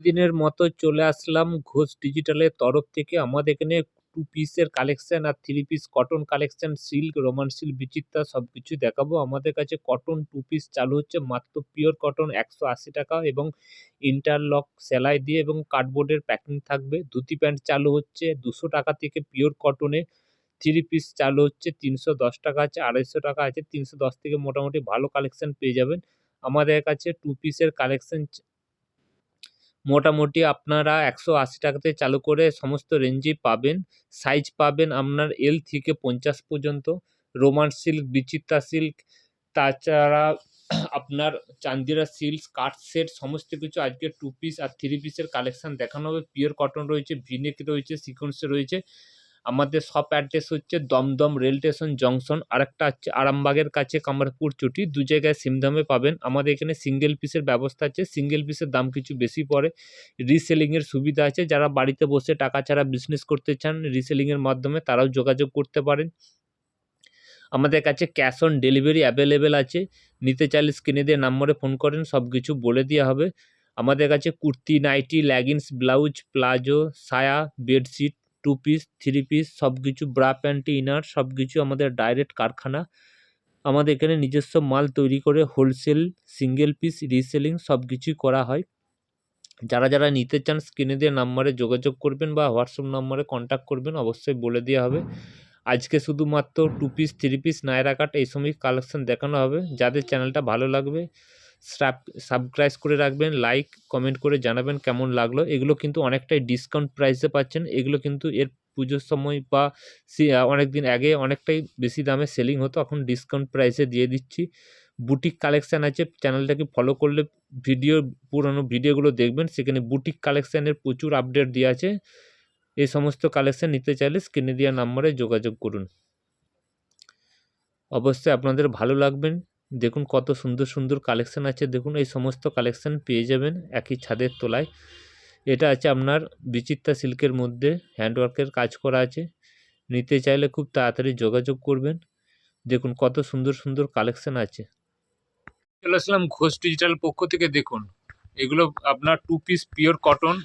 দিনের মতো চলে আসলাম ঘোষ ডিজিটালের তরফ থেকে। আমাদের এখানে 2 পিসের কালেকশন আর 3 piece cotton collection, silk, Roman silk, বিচিত্রা সবকিছু দেখাবো। আমাদের কাছে কটন 2 পিস চালু হচ্ছে মাত্র পিওর কটন ৳১৮০ এবং ইন্টারলক সেলাই দিয়ে এবং কার্ডবোর্ডের প্যাকিং থাকবে। ধুতি প্যান্ট চালু হচ্ছে ৳200 থেকে পিওর কটনে। 3 পিস চালু হচ্ছে ৳৩১০ আছে, ৳২৫০ আছে। ৩১০ থেকে মোটামুটি ভালো কালেকশন পেয়ে যাবেন। আমাদের কাছে 2 পিসের কালেকশন মোটামুটি আপনারা ৳১৮০ তে চালু করে সমস্ত রেঞ্জেই পাবেন। সাইজ পাবেন আপনার এল থেকে 50 পর্যন্ত। রোমান সিল্ক, বিচিত্রা সিল্ক, তাছাড়া আপনার চান্দিরা সিল্ক, স্কার্ট সেট সমস্ত কিছু আজকে 2 পিস আর 3 পিসের কালেকশন দেখানো হবে। পিওর কটন রয়েছে, ভি-নেক রয়েছে, সিকোয়েন্স রয়েছে। আমাদের শপ অ্যাড্রেস হচ্ছে দমদম রেল স্টেশন জংশন, আরেকটা হচ্ছে আরামবাগের কাছে কামারপুর চটি। 2 জায়গায় সেম দামে পাবেন। আমাদের এখানে সিঙ্গেল পিসের ব্যবস্থা আছে। সিঙ্গেল পিসের দাম কিছু বেশি পড়ে। রিসেলিংয়ের সুবিধা আছে। যারা বাড়িতে বসে টাকা ছাড়া বিজনেস করতে চান রিসেলিংয়ের মাধ্যমে তারাও যোগাযোগ করতে পারেন। আমাদের কাছে ক্যাশ অন ডেলিভারি অ্যাভেলেবেল আছে। নিতে চাইলে স্ক্রিনে দেওয়া নম্বরে ফোন করেন, সব কিছু বলে দেওয়া হবে। আমাদের কাছে kurti, nightie, leggings, blouse, palazzo, সায়া, বেডশিট, 2 পিস, 3 পিস সব কিছু, ব্রা, প্যান্টি, ইনার সব কিছু আমাদের ডাইরেক্ট কারখানা। আমাদের এখানে নিজস্ব মাল তৈরি করে হোলসেল, সিঙ্গেল পিস, রিসেলিং সব কিছুই করা হয়। যারা নিতে চান স্ক্রিনে দেওয়া নম্বরে যোগাযোগ করবেন বা হোয়াটসঅ্যাপ নম্বরে কন্ট্যাক্ট করবেন, অবশ্যই বলে দেওয়া হবে। আজকে শুধুমাত্র 2 পিস, 3 পিস, নায়রা কাট এই সময় কালেকশন দেখানো হবে। যাদের চ্যানেলটা ভালো লাগবে সাবস্ক্রাইব করে রাখবেন, লাইক কমেন্ট করে জানাবেন কেমন লাগলো। এগুলো কিন্তু অনেকটাই ডিসকাউন্ট প্রাইসে পাচ্ছেন। এগুলো কিন্তু এর পুজোর সময় বা অনেক দিন আগে অনেকটাই বেশি দামে সেলিং হতো, এখন ডিসকাউন্ট প্রাইসে দিয়ে দিচ্ছি। বুটিক কালেকশান আছে, চ্যানেলটাকে ফলো করলে পুরনো ভিডিওগুলো দেখবেন, সেখানে বুটিক কালেকশানের প্রচুর আপডেট দেওয়া আছে। এই সমস্ত কালেকশান নিতে চাইলে স্ক্রিনে দেওয়া নাম্বারে যোগাযোগ করুন। অবশ্যই আপনাদের ভালো লাগবেন। দেখুন কত সুন্দর সুন্দর কালেকশান আছে। দেখুন এই সমস্ত কালেকশান পেয়ে যাবেন একই ছাদের তলায়। এটা আছে আপনার বিচিত্রা সিল্কের মধ্যে হ্যান্ডওয়ার্কের কাজ করা আছে। নিতে চাইলে খুব তাড়াতাড়ি যোগাযোগ করবেন। দেখুন কত সুন্দর সুন্দর কালেকশান আছে। চলে আসলাম ঘোষ ডিজিটাল পক্ষ থেকে। দেখুন এগুলো আপনার 2 পিস পিওর কটন।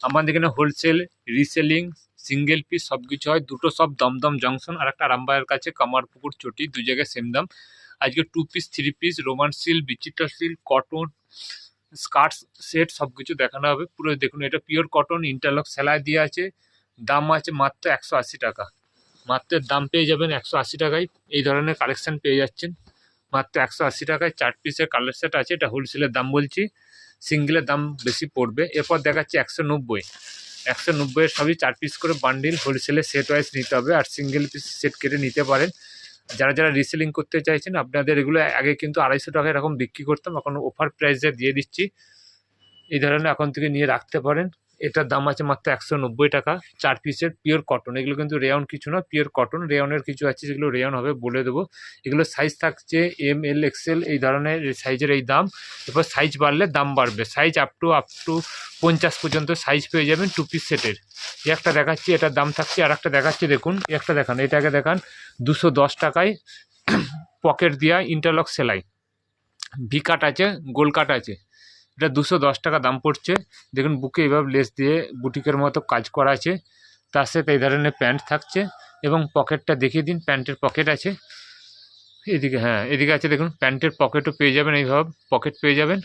আমাদের এখানে হোলসেল, রিসেলিং, সিঙ্গেল পিস সব কিছু হয়। দুটো সব দমদম জংশন আর একটা আরামবাগের কাছে কামারপুকুর চটি, 2 জায়গায় সেম দাম। আজকে 2 পিস, 3 পিস, রোমান সিল্ক, বিচিত্রা সিল্ক, কটন, স্কার্ট সেট সব কিছু দেখানো হবে। পুরো দেখুন এটা পিওর কটন, ইন্টারলক সেলাই দিয়ে আছে। দাম আছে মাত্র ৳১৮০। মাত্র দাম পেয়ে যাবেন ৳১৮০। এই ধরনের কালেকশান পেয়ে যাচ্ছেন মাত্র ৳১৮০। 4 পিসের কালার সেট আছে। এটা হোলসেলের দাম বলছি, সিঙ্গেলের দাম বেশি পড়বে। এরপর দেখাচ্ছি ১৯০। ১৯০ সবই 4 পিস করে বান্ডিল। হোলসেলে সেট ওয়াইজ নিতে হবে আর সিঙ্গেল পিস সেট কেটে নিতে পারেন। যারা রিসেলিং করতে চাইছেন আপনাদের এগুলো আগে কিন্তু ৳২৫০ এরকম বিক্রি করতাম, এখন অফার প্রাইসে দিয়ে দিচ্ছি। এই ধরনের এখন থেকে নিয়ে রাখতে পারেন। এটার দাম আছে মাত্র ৳১৯০। 4 পিসের পিওর কটন। এগুলো কিন্তু রেয়ন কিছু না, পিওর কটন। রেয়নের কিছু আছে যেগুলো রেয়ন হবে বলে দেবো। এগুলো সাইজ থাকছে এম, এল, এক্সেল এই ধরনের সাইজের এই দাম। এরপর সাইজ বাড়লে দাম বাড়বে। সাইজ আপ টু 50 পর্যন্ত সাইজ পেয়ে যাবেন 2 পিস সেটের। একটা দেখাচ্ছি, এটার দাম থাকছে। আর একটা দেখাচ্ছি, দেখুন একটা দেখান, এটাকে দেখান। ৳210 পকেট দেওয়া ইন্টারলক সেলাই, ভি কাট আছে, গোল কাট আছে। এটা ৳210 দাম পড়ছে। দেখুন বুকে এভাবে লেস দিয়ে বুটিকের মতো কাজ করা আছে। তার সাথে এই ধরনের প্যান্ট থাকছে এবং পকেটটা দেখিয়ে দিন। প্যান্টের পকেট আছে এদিকে, হ্যাঁ এদিকে আছে। দেখুন প্যান্টের পকেটও পেয়ে যাবেন, এইভাবে পকেট পেয়ে যাবেন।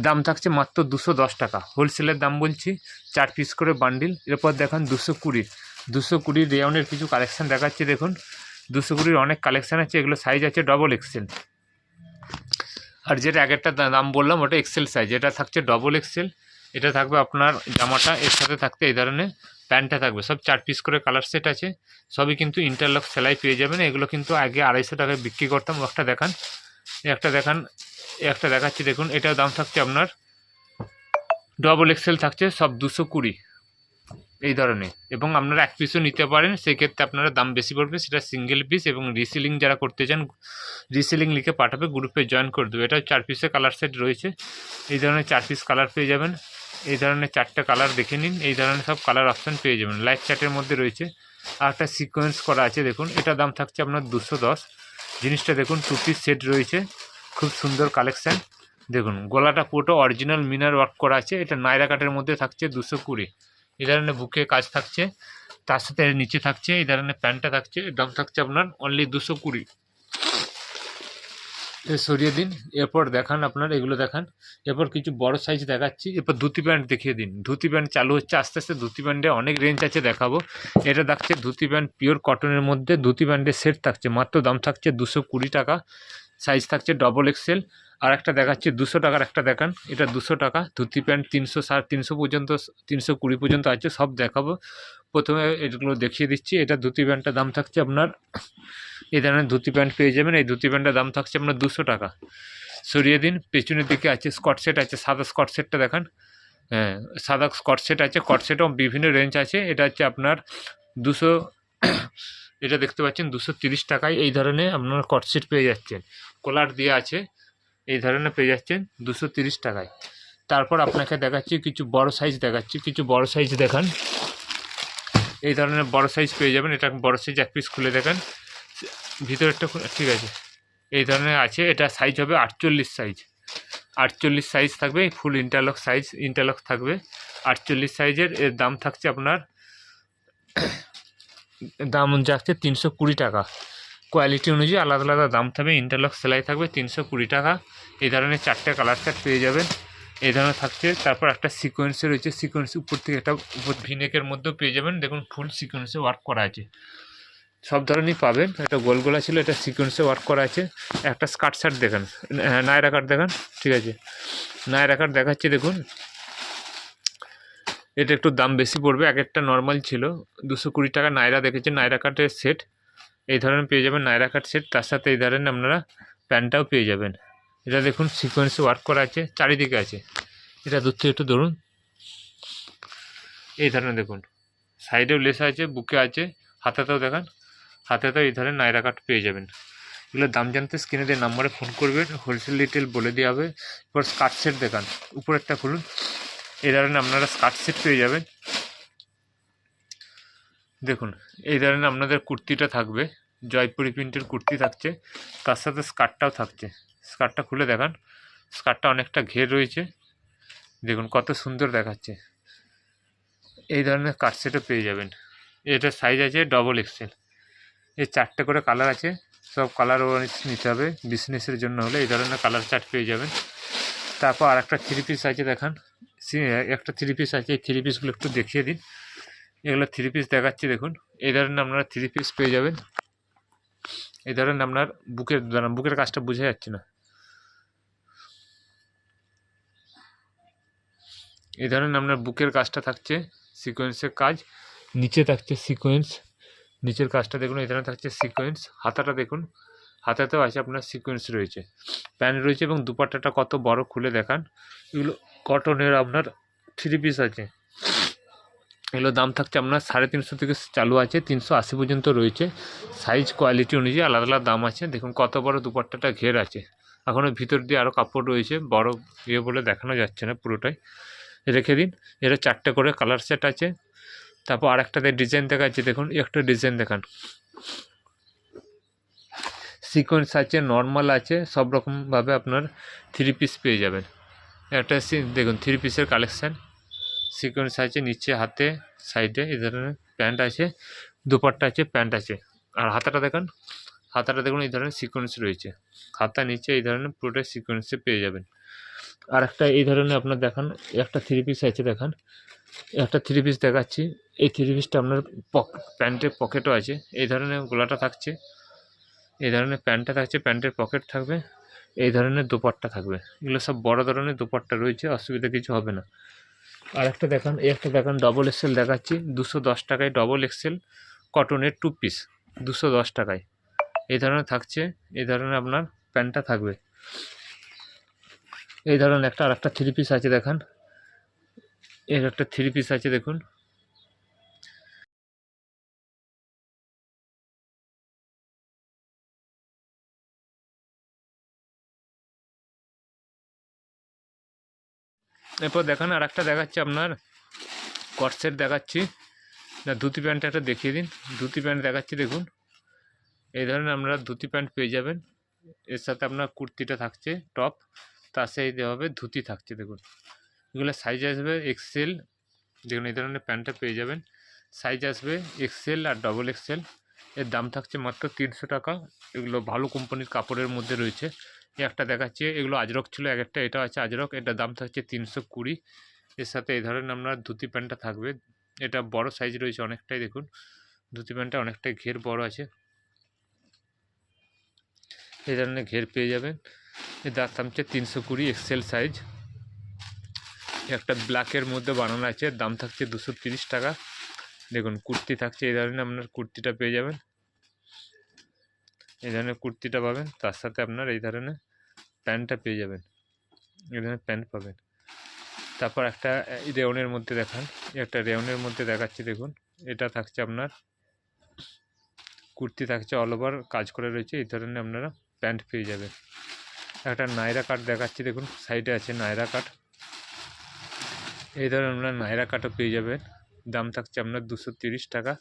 দাম থাকছে মাত্র ৳210। হোলসেলের দাম বলছি, 4 পিস করে বান্ডিল। এরপর দেখান 220 রেয়নের কিছু কালেকশান দেখাচ্ছে। দেখুন 220 অনেক কালেকশান আছে। এগুলো সাইজ আছে ডবল এক্সেল। আর যেটা আগেরটা দাম বললাম ওটা এক্সেল সাইজ। এটা থাকছে ডবল এক্সেল। এটা থাকবে আপনার জামাটা, এর সাথে থাকতে এই ধরনের প্যান্টটা থাকবে। সব 4 পিস করে কালার সেট আছে। সবই কিন্তু ইন্টারলক সেলাই পেয়ে যাবেন। এগুলো কিন্তু আগে ৳২৫০ বিক্রি করতাম। একটা দেখান, একটা দেখান, একটা দেখাচ্ছি। দেখুন এটার দাম থাকছে আপনার ডবল এক্সেল থাকছে সব 220 এই ধরনের। এবং আপনারা 1 পিসও নিতে পারেন, সেক্ষেত্রে আপনারা দাম বেশি পড়বে। সেটা সিঙ্গেল পিস। এবং রিসেলিং যারা করতে চান রিসেলিং লিখে পাঠাবে, গ্রুপে জয়েন করে দেবে। এটা 4 পিসের কালার সেট রয়েছে। এই ধরনের 4 পিস কালার পেয়ে যাবেন। এই ধরনের 4টে কালার দেখে নিন। এই ধরনের সব কালার অপশান পেয়ে যাবেন। লাইট চার্টের মধ্যে রয়েছে। আর একটা সিকোয়েন্স করা আছে। দেখুন এটার দাম থাকছে আপনার 210। জিনিসটা দেখুন 2 পিস সেট রয়েছে, খুব সুন্দর কালেকশান। দেখুন গলাটা পুরোটা অরিজিনাল মিনার ওয়ার্ক করা আছে, এটা নায়রা কাটের মধ্যে থাকছে 220। এই ধরনের বুকে কাজ থাকছে, তার সাথে নিচে থাকছে এই ধরনের প্যান্টটা থাকছে, দাম থাকছে আপনার অনলি 220। সরিয়ে দিন। এরপর দেখান আপনার এগুলো দেখান। এরপর কিছু বড় সাইজ দেখাচ্ছি। এরপর ধুতি প্যান্ট দেখিয়ে দিন। ধুতি প্যান্ট চালু হচ্ছে আস্তে আস্তে। ধুতি প্যান্টে অনেক রেঞ্জ আছে, দেখাবো। এটা থাকছে ধুতি প্যান্ট পিওর কটনের মধ্যে, ধুতি প্যান্টের সেট থাকছে, মাত্র দাম থাকছে 220 টাকা। সাইজ থাকছে ডবল এক্সেল। আর একটা দেখাচ্ছি 200 টাকার, একটা দেখান। এটা 200 টাকা। ধুতি প্যান্ট 300, 350 পর্যন্ত, 320 পর্যন্ত আছে, সব দেখাবো। প্রথমে এগুলো দেখিয়ে দিচ্ছি। এটা ধুতি প্যান্টটার দাম থাকছে আপনার, এই ধরনের ধুতি প্যান্ট পেয়ে যাবেন। এই ধুতি প্যান্টের দাম থাকছে আপনার 200 টাকা। সরিয়ে দিন। পেছনের দিকে আছে স্কট সেট আছে, সাদা স্কট সেটটা দেখান। হ্যাঁ, সাদা স্কট সেট আছে। কট সেটও বিভিন্ন রেঞ্জ আছে। এটা হচ্ছে আপনার 200, এটা দেখতে পাচ্ছেন 230 টাকায় এই ধরনের আপনার কট সেট পেয়ে যাচ্ছেন, কলার দিয়ে আছে, এই ধরনের পেয়ে যাচ্ছেন 230 টাকায়। তারপর আপনাকে দেখাচ্ছি কিছু বড় সাইজ দেখাচ্ছি, কিছু বড় সাইজ দেখান। এই ধরনের বড় সাইজ পেয়ে যাবেন। এটা বড় সাইজ, এক পিস খুলে দেখান, ভিতরেরটা ঠিক আছে। এই ধরনের আছে, এটা সাইজ হবে 48 সাইজ। 48 সাইজ থাকবে, ফুল ইন্টারলক সাইজ, ইন্টারলক থাকবে 48 সাইজের। এর দাম থাকছে আপনার, দাম যাচ্ছে 320 টাকা। কোয়ালিটি অনুযায়ী আলাদা আলাদা দাম থাকবে। ইন্টারলক সেলাই থাকবে 320 টাকা। এই ধরনের 4টে কালার সেট পেয়ে যাবেন, এই ধরনের থাকছে। তারপর একটা সিকোয়েন্সে রয়েছে, সিকোয়েন্স উপর থেকে একটা উপর ভিনেকের মধ্যেও পেয়ে যাবেন। দেখুন ফুল সিকোয়েন্সে ওয়ার্ক করা আছে, সব ধরনেরই পাবেন। এটা গোল গোলা ছিল, এটা সিকোয়েন্সে ওয়ার্ক করা আছে। একটা স্কার্ট শার্ট দেখান, হ্যাঁ নায়রা কাট দেখান, ঠিক আছে। নায়রা কাট দেখাচ্ছি, দেখুন এটা একটু দাম বেশি পড়বে। এক একটা নর্মাল ছিল 220 টাকা। নায়রা দেখেছেন, নায়রা কাটের সেট এই ধরনের পেয়ে যাবেন, নায়রা কাট সেট। তার সাথে এই ধরনের আপনারা প্যান্টটাও পেয়ে যাবেন। এটা দেখুন সিকোয়েন্সে ওয়ার্ক করা আছে, চারিদিকে আছে। এটা দূর থেকে একটু ধরুন, এই ধরনের দেখুন, সাইডেও লেসা আছে, বুকে আছে, হাতাতেও দেখান, হাতাতেও এই ধরনের নায়রা কাট পেয়ে যাবেন। এগুলোর দাম জানতে স্ক্রিনে দিয়ে নাম্বারে ফোন করবেন, হোলসেল ডিটেল বলে দেওয়া হবে। এরপর স্কার্ট সেট দেখান, উপরেরটা খুলুন, এই ধরনের আপনারা স্কার্ট সেট পেয়ে যাবেন। দেখুন এই ধরনের আপনাদের কুর্তিটা থাকবে, জয়পুরি প্রিন্টের কুর্তি থাকছে, তার সাথে স্কার্টটাও থাকছে। স্কার্টটা খুলে দেখান, স্কার্টটা অনেকটা ঘের রয়েছে, দেখুন কত সুন্দর দেখাচ্ছে। এই ধরনের কাট সেটও পেয়ে যাবেন। এটার সাইজ আছে ডবল এক্সেল। এই 4টে করে কালার আছে, সব কালার নিতে হবে বিজনেসের জন্য হলে। এই ধরনের কালার চার্ট পেয়ে যাবেন। তারপর আর একটা 3 পিস আছে দেখান, একটা 3 পিস আছে। এই 3 পিসগুলো একটু দেখিয়ে দিন। এগুলো 3 পিস দেখাচ্ছি, দেখুন এই ধরনের আপনারা 3 পিস পেয়ে যাবেন। এই ধরনের আপনার বুকের কাজটা বোঝা যাচ্ছে না, এই ধরনের আপনার বুকের কাজটা থাকছে সিকোয়েন্সের কাজ, নিচে থাকছে সিকোয়েন্স, নিচের কাজটা দেখুন এই ধরনের থাকছে সিকোয়েন্স। হাতাটা দেখুন, হাতাতেও আছে আপনার সিকোয়েন্স রয়েছে, প্যান্ট রয়েছে, এবং দুপাট্টাটা কত বড় খুলে দেখান। এগুলো কটনের আপনার 3 পিস আছে। এগুলোর দাম থাকছে আপনার 350 থেকে চালু আছে, 380 পর্যন্ত রয়েছে। সাইজ কোয়ালিটি অনুযায়ী আলাদা আলাদা দাম আছে। দেখুন কত বড় দুপাট্টাটা ঘের আছে, এখনও ভিতর দিয়ে আরও কাপড় রয়েছে, বড় বলে দেখানো যাচ্ছে না, পুরোটাই রেখে দিন। এটা 4টে করে কালার সেট আছে। তারপর আরেকটাতে ডিজাইন দেখাচ্ছে, দেখুন একটা ডিজাইন দেখান। সিকোয়েন্স আছে, নর্মাল আছে, সব রকমভাবে আপনার 3 পিস পেয়ে যাবেন। একটা দেখুন 3 পিসের কালেকশান, সিকোয়েন্স আছে নিচে, হাতে, সাইডে এই ধরনের প্যান্ট আছে, দুপাট্টা আছে, প্যান্ট আছে। আর হাতাটা দেখান, হাতাটা দেখুন এই ধরনের সিকোয়েন্স রয়েছে, হাতা নিচে এই ধরনের পুরোটাই সিকোয়েন্সে পেয়ে যাবেন। আর একটা এই ধরনের আপনার দেখান, একটা 3 পিস আছে দেখান, একটা 3 পিস দেখাচ্ছি। এই 3 পিসটা আপনার প্যান্টের পকেটও আছে, এই ধরনের গলাটা থাকছে, এই ধরনের প্যান্টটা থাকছে, প্যান্টের পকেট থাকবে, এই ধরনের দুপাট্টা থাকবে। এগুলো সব বড় ধরনের দুপাট্টা রয়েছে, অসুবিধা কিছু হবে না। আর একটা দেখান, এই একটা দেখান, ডবল এক্সেল দেখাচ্ছি 210 টাকায়, ডবল এক্সেল কটনের 2 পিস 210 টাকায়। এই ধরনের থাকছে, এই ধরনের আপনার প্যান্টটা থাকবে। এই ধরনের একটা আর একটা 3 পিস আছে দেখান, এর একটা 3 পিস আছে দেখুন। এরপর দেখান আর একটা দেখাচ্ছি আপনার কট সেট দেখাচ্ছি, না ধুতি প্যান্টটা একটা দেখিয়ে দিন। ধুতি প্যান্ট দেখাচ্ছি, দেখুন এই ধরনের আপনারা ধুতি প্যান্ট পেয়ে যাবেন। এর সাথে আপনার কুর্তিটা থাকছে টপ, তার সাথে হবে ধুতি থাকছে দেখুন, এগুলো সাইজ আসবে এক্সেল। দেখুন এই ধরনের প্যান্টটা পেয়ে যাবেন, সাইজ আসবে এক্সেল আর ডবল এক্সেল। এর দাম থাকছে মাত্র 300 টাকা। এগুলো ভালো কোম্পানির কাপড়ের মধ্যে রয়েছে। একটা দেখাচ্ছি, এগুলো আজরক ছিল এক একটা, এটা আছে আজরক, এটার দাম থাকছে 320। এর সাথে এই ধরনের আপনার ধুতি প্যান্টটা থাকবে, এটা বড় সাইজ রয়েছে অনেকটাই। দেখুন ধুতি প্যান্টটা অনেকটাই ঘের বড় আছে, এই ধরনের ঘের পেয়ে যাবেন। এর দাম থাকছে 320 এক্সেল সাইজ। একটা ব্ল্যাকের মধ্যে বানানো আছে, দাম থাকছে 230 টাকা। দেখুন কুর্তি থাকছে এই ধরনের, আপনার কুর্তিটা পেয়ে যাবেন, এই ধরনের কুর্তিটা পাবেন। তার সাথে আপনার এই ধরনের প্যান্টটা পেয়ে যাবেন, এই ধরনের প্যান্ট পাবেন। তারপর একটা রেওনের মধ্যে দেখান, একটা রেওনের মধ্যে দেখাচ্ছি দেখুন, এটা থাকছে আপনার কুর্তি থাকছে অল ওভার কাজ করে রয়েছে, এই ধরনের আপনারা প্যান্ট পেয়ে যাবেন। একটা নায়রা কাট দেখাচ্ছি দেখুন, সাইডে আছে নায়রা কাট, এই ধরনের আপনার নায়রা কাটও পেয়ে যাবেন, দাম থাকছে আপনার 230 টাকা।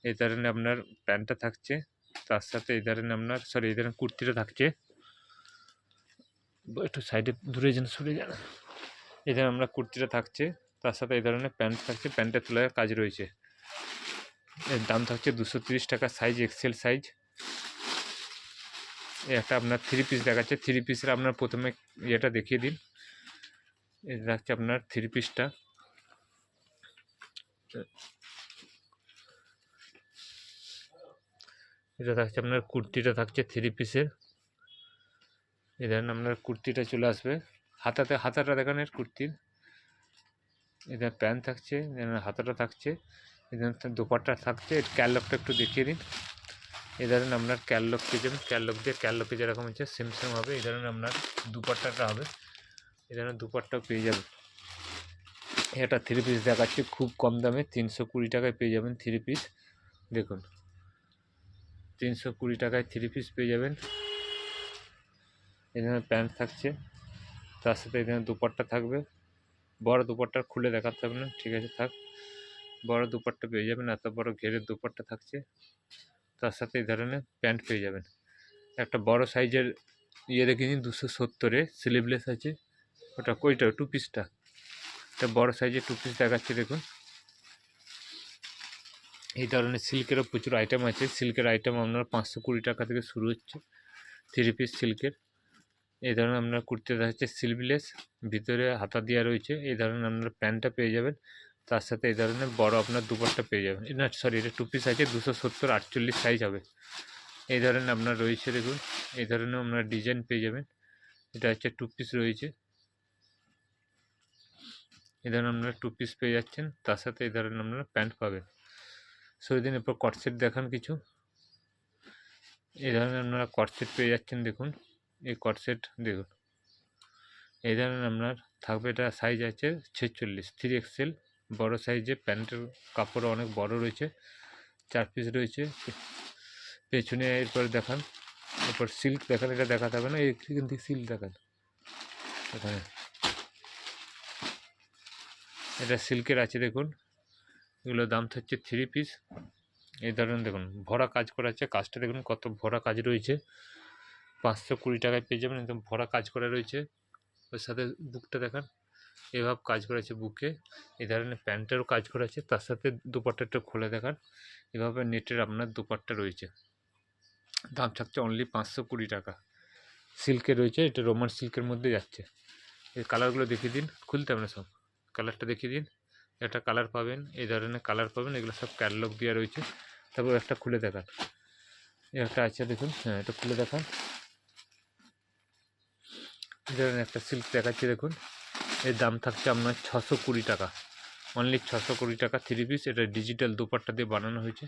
এই ধরনের আপনার প্যান্টটা থাকছে, তার সাথে এই ধরনের আপনার এই ধরনের কুর্তিটা থাকছে, একটু সাইডে দূরে যেন সরে যান। এই ধরনের আমরা কুর্তিটা থাকছে, তার সাথে এই ধরনের প্যান্ট থাকছে, প্যান্টের তলায় কাজ রয়েছে। এর দাম থাকছে 230 টাকা, সাইজ এক্সেল সাইজ। একটা আপনার 3 পিস দেখাচ্ছে, 3 পিসের আপনার প্রথমে ইয়েটা দেখিয়ে দিন। এটা থাকছে আপনার 3 পিসটা, এটা থাকছে আপনার কুর্তিটা থাকছে 3 পিসের। এই ধরেন আপনার কুর্তিটা চলে আসবে, হাতাটা দেখান এর কুর্তির। এদের প্যান্ট থাকছে, হাতাটা থাকছে, এদের দোপাট্টা থাকছে। ক্যাললকটা একটু দেখিয়ে দিন। এই ধরেন আপনার ক্যাললক পেয়ে যাবেন, ক্যাললকে যেরকম হচ্ছে সেম হবে। এই ধরেন আপনার দুপাট্টাটা হবে, এই ধরনের দুপাট্টাও পেয়ে যাবেন। এটা 3 পিস দেখাচ্ছে খুব কম দামে, 320 টাকায় পেয়ে যাবেন 3 পিস। দেখুন 320 টাকায় 3 পিস পেয়ে যাবেন। এই ধরনের প্যান্ট থাকছে, তার সাথে এই ধরনের দুপাট্টা থাকবে। বড় দুপাট্টা খুলে দেখাতে হবে না, ঠিক আছে থাক। বড় দুপাট্টা পেয়ে যাবেন, এত বড় ঘেরের দুপাট্টা থাকছে, তার সাথে এই ধরনের প্যান্ট পেয়ে যাবেন। একটা বড় সাইজের ইয়ে দেখিয়ে দিন, 270-এ স্লিভলেস আছে, ওটা কইটা 2 পিসটা, একটা বড় সাইজের 2 পিস দেখাচ্ছে দেখুন। এই ধরনের সিল্কেরও প্রচুর আইটেম আছে, সিল্কের আইটেম আপনার 520 টাকা থেকে শুরু হচ্ছে 3 পিস সিল্কের। এই ধরনের আপনার কুর্তিটা হচ্ছে স্লিভলেস, ভিতরে হাতা দেওয়া রয়েছে। এই ধরনের আপনার প্যান্টটা পেয়ে যাবেন, তার সাথে এই ধরনের বড় আপনার দুপাট্টা পেয়ে যাবেন। না এটা 2 পিস আছে, 270-48 সাইজ হবে। এই ধরনের আপনার রয়েছে দেখুন, এই ধরনের আপনার ডিজাইন পেয়ে যাবেন। এটা হচ্ছে 2 পিস রয়েছে, এই ধরনের আপনারা 2 পিস পেয়ে যাচ্ছেন, তার সাথে এই ধরনের আপনারা প্যান্ট পাবেন। দিন এরপর কটসেট দেখান কিছু। এই ধরনের আপনারা কটসেট পেয়ে যাচ্ছেন দেখুন, এই কটসেট দেখুন, এই ধরনের আপনার থাকবে। এটা সাইজ আছে 46, 3XL বড় সাইজে, প্যান্টের কাপড় অনেক বড় রয়েছে, 4 পিস রয়েছে। পেছনে এরপর দেখান, এরপর সিল্ক দেখান, এটা দেখাতে হবে না, এখান থেকে সিল্ক দেখান। এখানে এটা সিল্কের আছে দেখুন, এগুলোর দাম হচ্ছে 3 পিস। এই ধরনের দেখুন ভরা কাজ করা আছে, কাজটা দেখুন কত ভরা কাজ রয়েছে, 520 টাকায় পেয়ে যাবেন, একদম ভরা কাজ করা রয়েছে। ওর সাথে বুকটা দেখান, এভাবে কাজ করা আছে বুকে। এই ধরনের প্যান্টেরও কাজ করা আছে, তার সাথে দুপাট্টাটা খুলে দেখান। এভাবে নেটের আপনার দুপাট্টা রয়েছে, দাম থাকছে অনলি 520 টাকা। সিল্কে রয়েছে, এটা রোমান সিল্কের মধ্যে যাচ্ছে। এই কালারগুলো দেখিয়ে দিন, খুলতে হবে না, সব কালারটা দেখিয়ে দিন। একটা কালার পাবেন, এই ধরনের কালার পাবেন, এগুলো সব ক্যাটালগ দেওয়া রয়েছে। তারপর একটা খুলে দেখান, একটা আছে দেখুন, হ্যাঁ এটা খুলে দেখান। এই ধরনের একটা সিল্ক দেখাচ্ছি দেখুন, এর দাম থাকছে আপনার 620 টাকা, অনলি 620 টাকা 3 পিস। এটা ডিজিটাল দুপাট্টা দিয়ে বানানো হয়েছে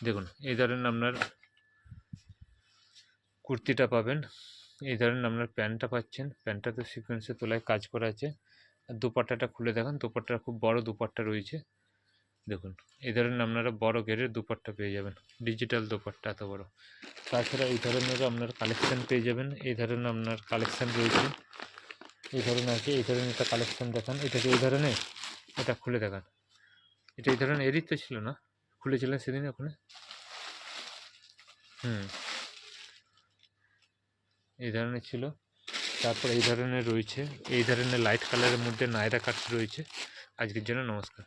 দেখুন। এই ধরনের আপনার কুর্তিটা পাবেন, এই ধরনের আপনার প্যান্টটা পাচ্ছেন, প্যান্টটাতে সিকোয়েন্সের তোলায় কাজ করা আছে। আর দুপাট্টাটা খুলে দেখান, দুপাট্টাটা খুব বড় দুপাট্টা রয়েছে দেখুন। এই ধরনের আপনারা বড় ঘেরের দুপাট্টা পেয়ে যাবেন, ডিজিটাল দুপাট্টা এত বড়। তাছাড়া এই ধরনেরও আপনার কালেকশান পেয়ে যাবেন, এই ধরনের আপনার কালেকশান রয়েছে, এই ধরনের আছে। এই ধরনের একটা কালেকশান দেখান, এটাকে এই ধরনের, এটা খুলে দেখান। এটা এই ধরনের এরই তো ছিল না, খুলেছিলেন সেদিন ওখানে, এই ধরনের ছিল। তারপর এই ধরনের রয়েছে, এই ধরনের লাইট কালারের মধ্যে নায়রা কাট রয়েছে। আজকের জন্য নমস্কার।